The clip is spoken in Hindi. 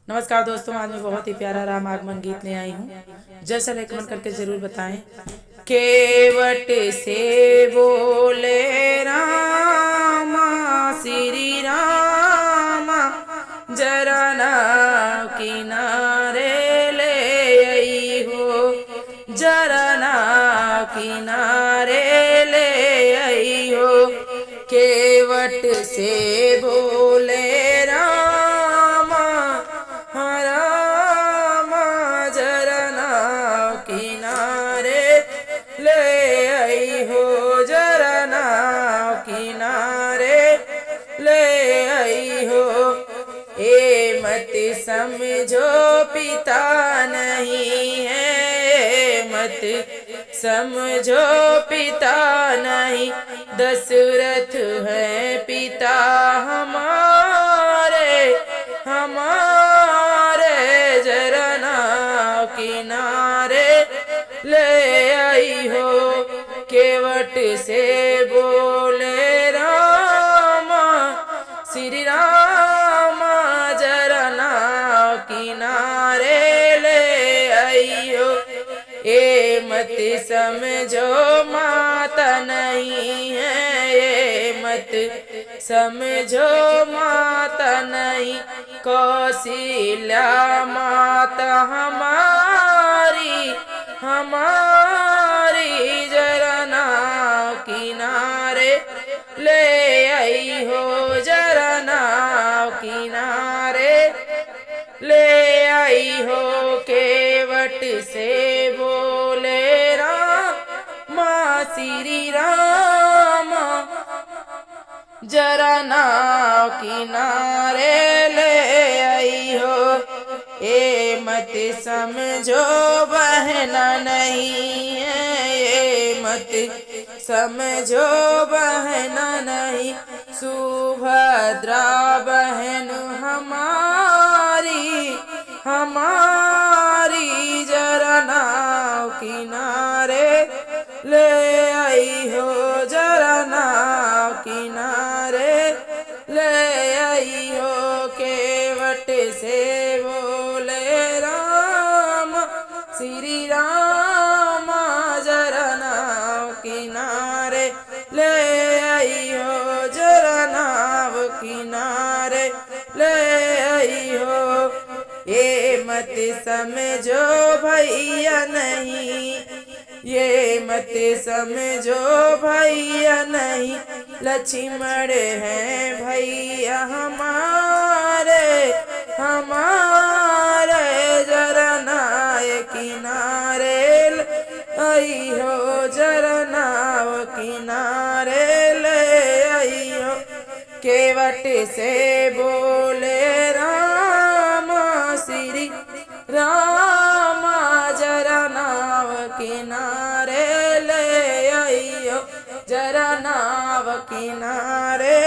नमस्कार दोस्तों, आज मैं बहुत ही प्यारा राम आगमन गीत ले आई हूँ। जैसा रेकमेंड करके जरूर बताएं। केवट से बोले रामा श्री रामा, जरा ना किनारे ले आई हो, जरा ना किनारे ले आई हो। केवट से बोले ले आई हो, जरा नाव किनारे ले आई हो। ए मत समझो पिता नहीं है, मत समझो पिता नहीं, दशरथ है पिता हमारे हमारे। जरा नाव किनारे ले आई हो। केवट से बोले रामा श्री रामा, जरा नाव किनारे ले आई हो। ए मत समझो माता नहीं है, ये मत समझो माता नहीं, कौशल्या माता हमारी हमारी। जरा नाव किनारे ले आई हो, जरा नाव किनारे ले आई हो। केवट से बोले रामा श्री रामा, जरा नाव किनारे ले आई हो। ए मत समझो बहना नहीं है, ये मत समझो बहना नहीं, सुभद्रा बहन हमारी हमारी। जरा नाव किनारे ले आई हो, जरा नाव किनारे ले आई हो। केवट से बोले राम श्री राम, जरा नाव किनारे ले आई हो, जरा नाव किनारे ले आई हो। ये मत समझो भैया नहीं, ये मत समझो भैया नहीं, लक्ष्मण है भैया हमारे हमारे। जरा नाव किनारे आई हो, जरा नाव किनारे ले आई हो। केवट से बोले रामा श्री रामा, जरा नाव किनारे ले आई हो, जरा नाव किनारे